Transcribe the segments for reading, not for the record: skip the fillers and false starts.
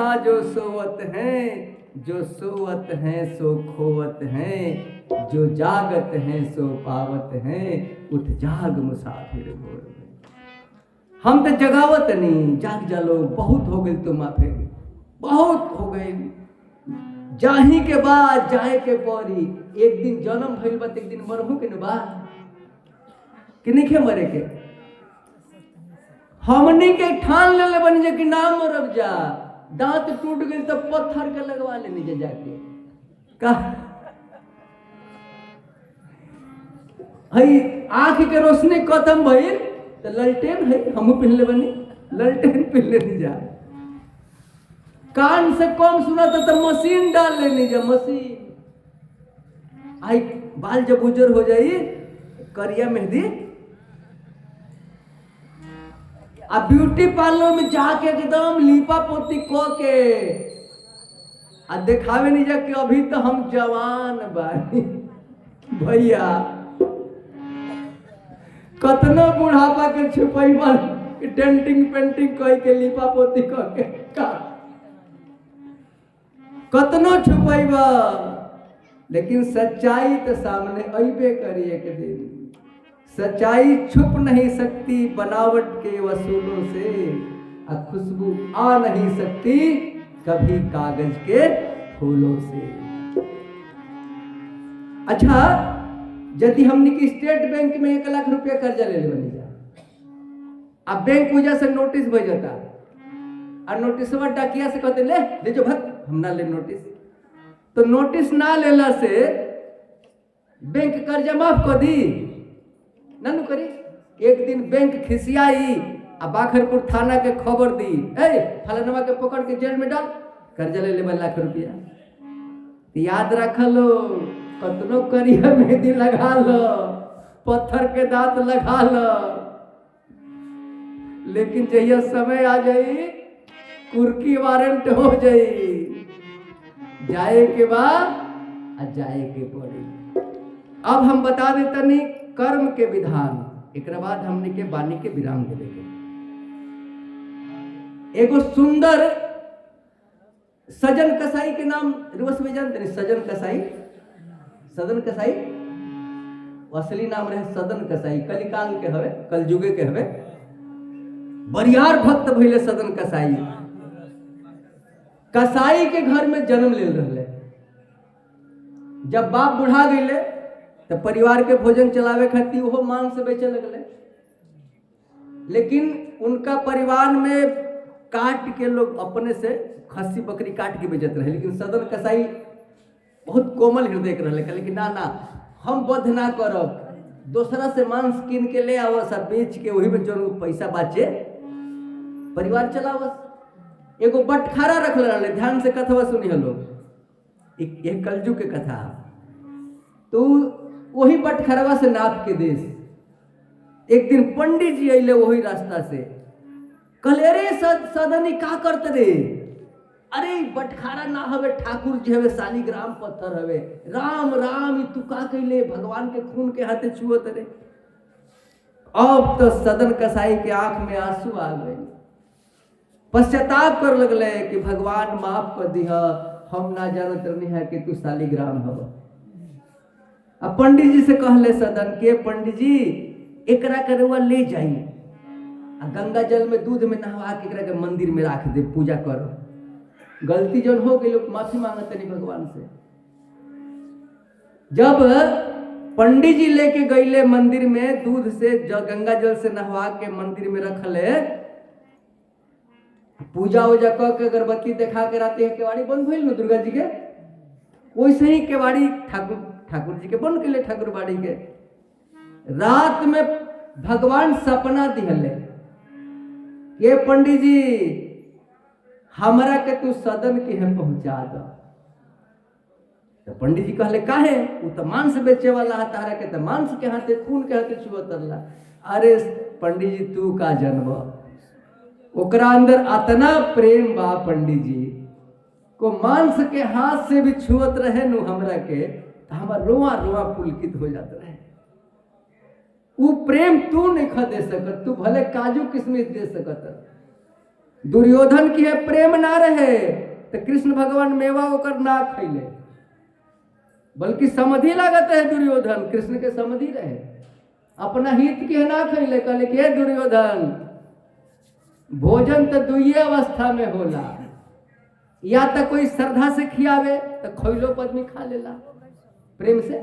जहाँ जो सोवत हैं, जो सोवत हैं सो खोवत हैं, जो जागत हैं सो पावत हैं, उठ जाग मुसाफिर भोर में। हम तो जगावत नहीं, जाग जालो, बहुत हो गई तो माफे, बहुत हो गई। जाही के बाद जाए के पौरी, एक दिन जन्म भइल बा एक दिन मरहू के न बा कि नहीं मरे के। हमनी के ठान ले बनी जे कि नाम मरब जा, दांत टूट गई तो पत्थर के लगवा लेनी जे जाके का हई आंख के रोशनी खत्म भइल तो ललटेन है, हम पहनले बनी ललटेन पहनले नहीं जा। कान से कम सुना तो मशीन डाल लेनी जा, मशीन। आई बाल जब उजर हो जाई करिया मेहंदी, आ ब्यूटी पार्लर में जाके एकदम लीपा पोती को के आ दिखावे नहीं जा कि अभी तो हम जवान बानी। भैया कतना बुढ़ापा के छुपाई बन डेंटिंग पेंटिंग कह के लीपा पोती कह के कतनो छुपाईबा, लेकिन सच्चाई तो सामने अबे करी एक दिन। सच्चाई छुप नहीं सकती बनावट के वसूलों से, और खुशबू आ नहीं सकती कभी कागज के फूलों से। अच्छा, यदि हमने की स्टेट बैंक में 1 लाख रुपया कर्जा ले बनी जा, अब बैंक वजह से नोटिस भेजता, और नोटिस डाकिया से कहते ले जो भग, हम ना ले नोटिस। तो नोटिस ना लेला से बैंक कर्जा माफ कर दी ना नु करी। एक दिन बैंक खिसियाई आ बाखरपुर थाना के खबर दी, ए फलानवा के पकड़ के जेल में डाल, कर्जा ले 1 लाख रुपया। याद रख लो, कतनो करिया मेहंदी लगा लो, पत्थर के दांत लगा लो, लेकिन जहिया समय आ जाई कुर्की वारंट हो जाई, जाए के बाद जाए के पड़ी। अब हम बता देता नहीं कर्म के विधान, एक बाद हमने के वाणी के विराम दे देंगे। एगो सुंदर सजन कसाई के नाम रुवस में जानते नहीं, सजन कसाई, सदन कसाई असली नाम रहे सदन कसाई, कलिकाल के हवे, कलयुगे के हवे। बरियार भक्त भइले सदन कसाई। कसाई के घर में जन्म ले रहे। जब बाप बुढ़ा गए तो परिवार के भोजन चलावे खातिर वो मांस बेचे लगले, लेकिन उनका परिवार में काट के लोग अपने से खस्सी बकरी काट के बेचत रहे। लेकिन सदन कसाई बहुत कोमल हृदय के रहे, लेकिन ना ना हम बध ना करब, दूसरा से मांस कीन के ले आवो, सब बेच के वही में जो पैसा बाचे परिवार चलावस। एगो बटखारा रख रहे, ध्यान से कथवा सुनी लोग, एक कलजू के कथा। तो वही बटखरवा से नाप के देश एक दिन पंडित जी अले वही रास्ता से, कहले अरे सदनी का करते रे, अरे बटखारा ना हवे, ठाकुर जी हवे, शालिग्राम पत्थर हवे, राम राम तू का कहले, भगवान के खून के हाथे छुअत रे। अब तो सदन कसाई के आंख में आंसू आ गए, पश्चाताप कर लगले कि भगवान माफ कर दिह, हम ना जानत रहनी है कि तू शालिग्राम हव। अब पंडित जी से कहले सदन के, पंडित जी एकरा के रउआ ले जाई आ गंगा जल में दूध में नहवा के एकरा के मंदिर में रख दे, पूजा करो। गलती जन हो गई लोग माफी मांगत नहीं भगवान से। जब पंडित जी लेके गईले मंदिर में, दूध से गंगा जल से नहवा के मंदिर में रखले, पूजा वूजा क के अगरबत्ती देखा के रात है केवाड़ी बंद भइल न दुर्गा जी के, वैसे ही केवाड़ी ठाकुर जी के बंद के ले, ठाकुर बाड़ी के। रात में भगवान सपना दिहले, ये पंडित जी हमरा के तू सदन के है पहुंचा दो। तो पंडित जी कहले काहे, वो तो मांस बेचे वाला है, तारा के तो मांस के हाथे खून के हाथे छुअतरला। अरे पंडित जी तू का जनब, ओकरा अंदर अतना प्रेम बा पंडित जी को, मांस के हाथ से भी छुअत रहे नु हमरा के, तो हमार रोआ रोआ पुलकित हो जाता रहे। वो प्रेम तू नहीं खा दे सकत, तू भले काजू किशमिश दे सकत, दुर्योधन की है प्रेम ना रहे तो कृष्ण भगवान मेवा होकर ना खैले, बल्कि समधि लागत है दुर्योधन, कृष्ण के समधि रहे, अपना हित के ना खैले, कहले के दुर्योधन भोजन तो दुइये अवस्था में होला, या तो कोई श्रद्धा से खियावे तो खैलो पत्नी खा लेला प्रेम से,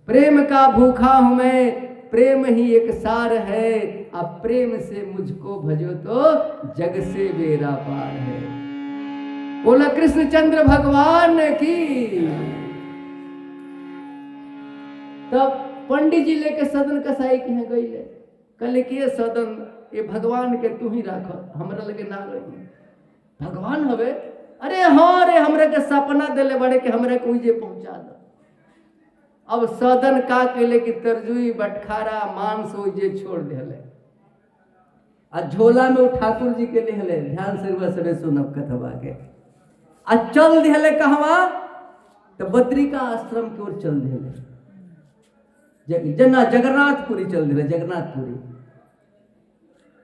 प्रेम का भूखा हूं मैं, प्रेम ही एक सार है, अब प्रेम से मुझको भजो तो जग से बेड़ा पार है। बोला कृष्णचंद्र भगवान की। तब पंडित जी लेके सदन कसाई के यहाँ गई, कहले कि ये सदन ये भगवान के तू ही राख, हमरा लगे ना रही, भगवान हवे, अरे हाँ रे हमरे के सपना दिले बड़े कि हमरे को जे पहुंचा दो। अब सदन का केले कि तरजुई बटखारा मांस हो जे छोड़ दिले, आ झोला में ठाकुर जी के लिहले, ध्यान से रुआ सबे सुनब कथवा के, आ चल दिले कहवा तो बद्री का आश्रम की ओर चल दिले, जना जगन्नाथपुरी चल दिले, जगन्नाथपुरी।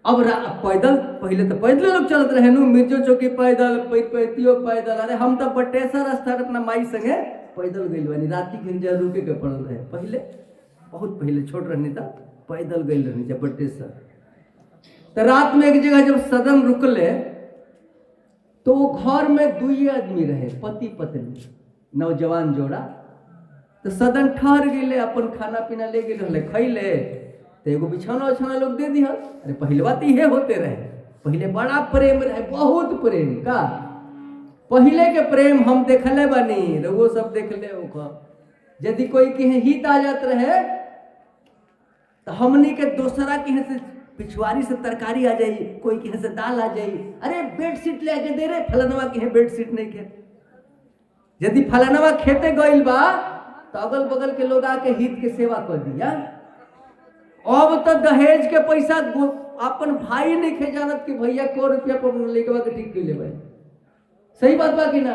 अब पैदल, पहले तो पैदल लोग चलत रहे नु, मिर्जो चौकी पैदल, पैतियो पैदल, अरे हम तो बटेश्वर स्थान अपना माई संगे पैदल गइल बानी, राती के जा रुके के पड़ल रहे, पहले बहुत पहले छोट रहनी था पैदल गइल रहनी जब बटेश्वर। तो रात में एक जगह जब सदन रुकले तो घर में दुई आदमी रहे, पति पत्नी नौजवान जोड़ा, तो सदन ठहर गए, अपन खाना पीना ले गए, खैले तो एगो बिछौना उछौना लोग दे दिया। अरे पहले बात ये होते रहे, पहले बड़ा प्रेम रहे, बहुत प्रेम का, पहले के प्रेम हम देखले बानी, रघु सब देख ले, यदि कोई के हित आ जात रहे तो हमनी के दूसरा के से पिछवाड़ी से तरकारी आ जाई, कोई के से दाल आ जाई, अरे बेडशीट लेके दे रहे फलानवा के बेडशीट नहीं के, यदि फलानवा खेते गइल बा तो अगल बगल के लोग आके हित के सेवा कर दिया। अब तो दहेज के पैसा अपन भाई नहीं खे जानत कि भैया को रुपया पर लेके के ठीक कर ले भाई, सही बात बा कि ना,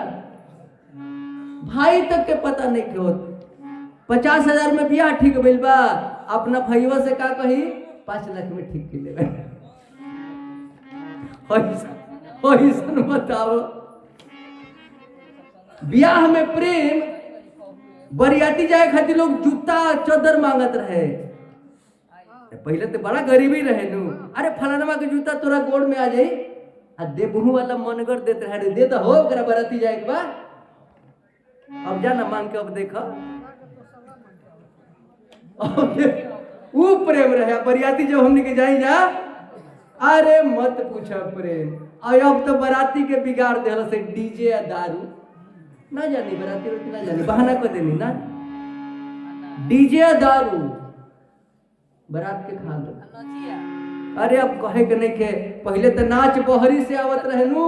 भाई तक के पता नहीं के होत, 50,000 में बियाह ठीक भइल बा, अपना भैया से का कही 5 लाख में ठीक कर ले भाई, बताओ बियाह में प्रेम, बरियाती जाए खातिर लोग जूता चादर मांगत रहे, पहले तो बड़ा गरीबी रहे नु, अरे फलानवा के जूता तोरा गोड़ में आ जाई, आ देबहू वाला मनगर देते रहे, दे तो हो करा बराती जाए के बाद, अब जाना मांग के, अब देखा वो प्रेम रहे, बरियाती जब हमने के जाई जा, अरे मत पूछा प्रेम, अब तो बराती के बिगाड़ देला से डीजे या दारू, ना जानी बराती रोटी ना जानी, बहाना कर देनी ना, डीजे दारू बरात के खा लो। अरे अब कहे के नहीं के, पहले तो नाच बहरी से आवत रहे नु,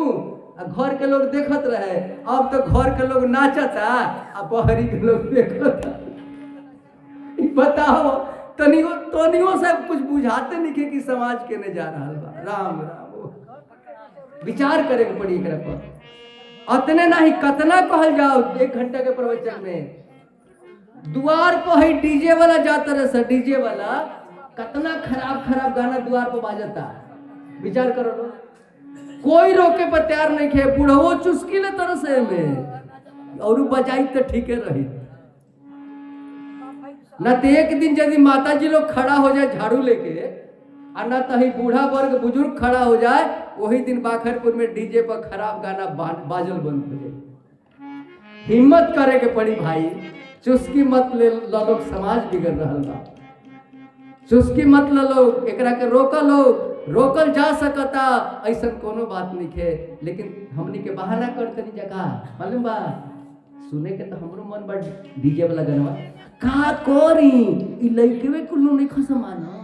घर के लोग देखत रहे, अब तो घर के लोग नाचता आ बहरी के लोग देखता। बताओ तनियो से कुछ बुझाते नहीं के कि समाज के ने जा रहा बा, राम राम विचार करे के पड़ी एकरा पर, अतने नहीं कतना कहल जाओ 1 घंटा के प्रवचन में, द्वार पर है डीजे वाला जाता रहे सर, डीजे वाला कतना खराब खराब गाना द्वार पर बाजता, विचार करो लो, कोई रोके पर तैयार नहीं खे, बुढ़ो चुस्की ले तरह से में, और बजाई तो ठीक है रही न, तो एक दिन यदि माता जी लोग खड़ा हो जाए झाड़ू लेके, और न तो ही बूढ़ा वर्ग बुजुर्ग खड़ा हो जाए, वही दिन बाखरपुर में डीजे पर खराब गाना बाजल बंद हो जाए। हिम्मत करे के पड़ी भाई, चुस्की मत ले लोग, समाज बिगड़ रहा बा, चुस्की मत लोग, एकरा के रोका लोग, रोकल जा सकता, ऐसा कोनो बात नहीं है, लेकिन हमनी के बहाना करते नहीं जगह मालूम बा, सुने के तो हमरो मन बड़ डीजे वाला गाना का कोरी, ई लइकेवे कुल्लू नहीं खसमाना,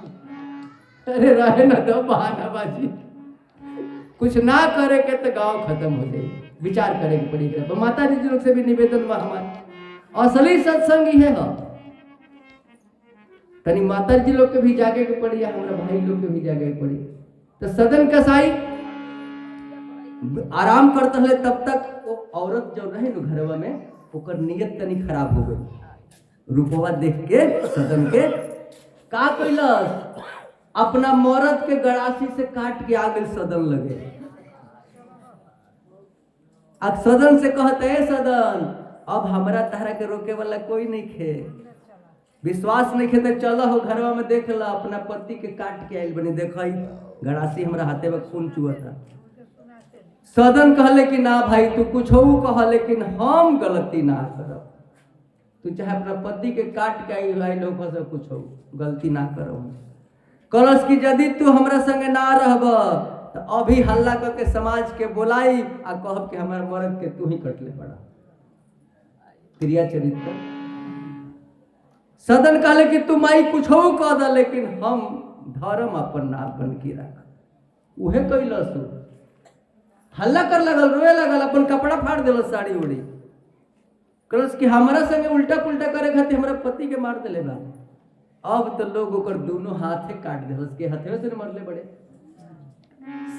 अरे रहे ना तो बहाना बाजी, कुछ ना करे के तो गांव खत्म हो जाए, विचार करे के पड़ी। तो माता जी लोग से भी निवेदन बा हमार, असली सत्संग ही है तनी माता जी लोग के भी जागे के पड़ी, या हमारा भाई लोग के भी जागे के पड़ी। तो सदन कसाई आराम करता है, तब तक वो औरत जो रहे न घरवा में, ओकर नियत तनी खराब हो गई, रूपवा देख के सदन के का कैलस, अपना मर्द के गड़ासी से काट के आ गई सदन लगे, अब सदन से कहते है सदन अब हमरा तहरा के रोके वाला कोई नहीं खे, विश्वास नहीं खे तो चलो हो घरवा में देख ला अपना पति के काट के आयल बनी, देखा गड़ासी हमरा हाथे में खून चुआ था। सदन कहले कि ना भाई तू कुछ हो कह, लेकिन हम गलती ना करब, तू चाहे अपना पति के काट के आई भाई लोग से कुछ हो गलती ना करो। कलश की यदि तू हमरा संगे ना रहब तो अभी हल्ला करके समाज के बोलाई आ कहब कि हमारे मर्द के तू ही कटले पड़ा। क्रिया चरित्र सदन कहले कि तू माई कुछ हो कह द, लेकिन हम धर्म अपन ना बन के रख। उहे कैलस, हल्ला कर लगल, रोए लगल, अपन कपड़ा फाड़ दिल, साड़ी उड़ी। कलश कि हमारा संगे उल्टा पुल्टा करे खातिर हमारा पति के मार दिले बा। अब तो लोग ओकर दोनों हाथे काट दिलस, के हथवे से मरले बड़े।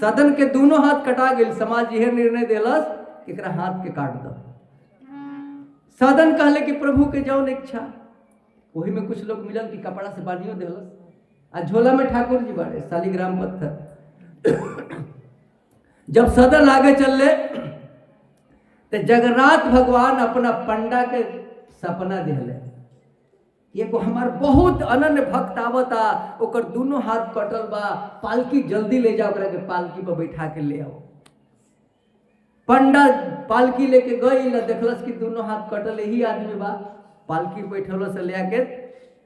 सदन के दोनों हाथ कटा गए, समाज यह निर्णय दिलस एकरा हाथ के काट दो। सदन कहले कि प्रभु के जौन इच्छा। वही में कुछ लोग मिलल कि कपड़ा से बांधियो दिलस, आ झोला में ठाकुर जी बाड़े शालिग्राम पत्थर। जब सदन आगे चलले तो जगन्नाथ भगवान अपना पंडा के सपना दिले, एगो हमार बहुत अनन्य भक्त आवता, ओकर दोनों हाथ कटल बा, पालकी जल्दी ले जाओ, के पालकी पर बैठा के ले आओ। पंडा पालकी लेके गई, देखलस कि दोनों हाथ कटल, यही आदमी बा। पालकी बैठल से ले आके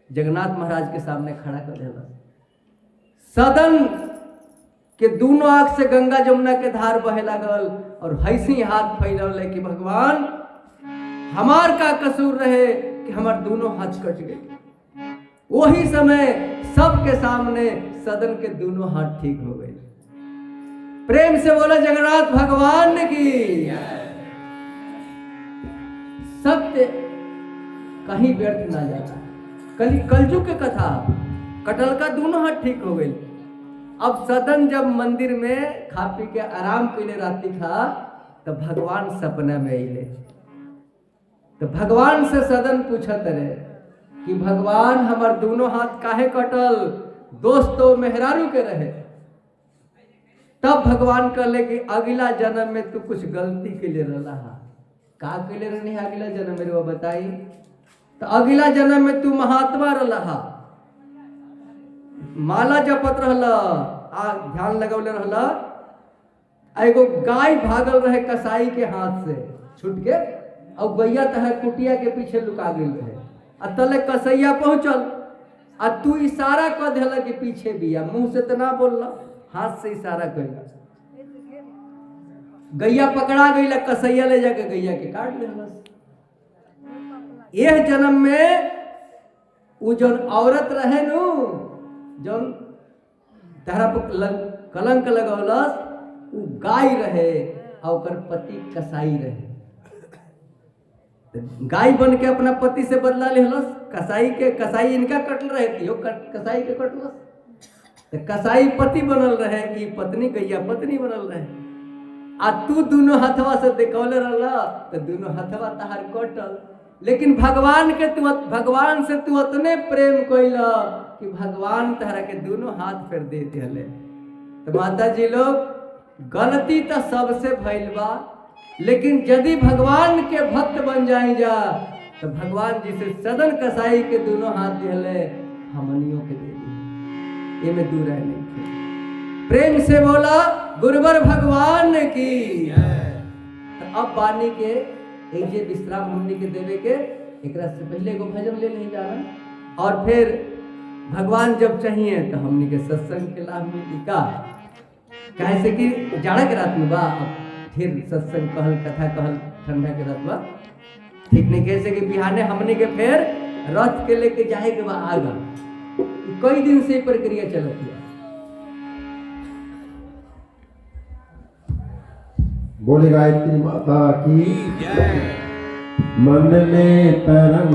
जगन्नाथ महाराज के सामने खड़ा कर दिला। सदन के दोनों आंख से गंगा जमुना के धार बहे लागल, और हैसी हाथ फैलौले कि भगवान हमार का कसूर रहे कि हमार दोनों हाथ कट गए। वही समय सबके सामने सदन के दोनों हाथ ठीक हो गए। प्रेम से बोला जगन्नाथ भगवान की। सत्य कहीं व्यर्थ ना जाता। कलयुग के कथा, कटल का दोनों हाथ ठीक हो गए। अब सदन जब मंदिर में खा पी के आराम कैले राति था, तो भगवान सपना में अले। तो भगवान से सदन पूछत रहे कि भगवान हमार दोनों हाथ काहे कटल, दोस्तों मेहरारू के रहे। तब भगवान कहले कि अगला जन्म में तू कुछ गलती के लिए रहा। का के लिए रहनी अगला जन्म में वो बताई। तो अगला जन्म में तू महात्मा रहा, माला जपत रहला, ध्यान लगौले रहला। एगो गाय भागल रहे कसाई के हाथ से छूट के, और गैया तह कुटिया के पीछे लुका गई रहे। आ तले कसैया पहुंचल, आ तू इशारा कर दिला कि पीछे बिया, मुंह से तो ना बोलला, हाथ से इशारा कैला। गैया पकड़ा गई, कसैया ले जाके गैया के काट दिलस। यह जन्म में वो जौन औरत रहे नु, जौन तहरा पर कलंक लगौलस, वो गाय रहे और ओकर पति कसाई रहे। गाय बन के अपना पति से बदला लेहलस। कसाई इनका कटल रहे थी, कसाई के कटलस। तो कसाई पति बनल रहे कि पत्नी, गैया पत्नी बनल रहे। आ तू दोनों हथवा से देखौले रहला, तो दोनों हथवा तहार कटल। लेकिन भगवान से तू उतने प्रेम कैला कि भगवान तहरा के दोनों हाथ फेर दे दिले। तो माता जी लोग, गलती तो सबसे भइल बा, लेकिन यदि भगवान के भक्त बन जाई जा, तो भगवान जी से सदन कसाई के दोनों हाथ दिले, हमनियों के दे दी। ये में दूर है नहीं। प्रेम से बोला गुरुवर भगवान की। तो अब वाणी के एक जे विश्राम हमनी के देवे के, एकरा से पहले एगो भजन ले नहीं जाना, और फिर भगवान जब चाहिए तो हमनी के सत्संग के लाभ मिली का। कैसे कि जाड़ा के रात में बा, अब फिर सत्संग कहल, कथा कहल, ठंडा के रात बा, ठीक नहीं। कैसे कि बिहाने हमनी के फिर रथ के लेके जाए के बा आगा। कई दिन से प्रक्रिया चलती है। बोले गायत्री माता की। मन में तरंग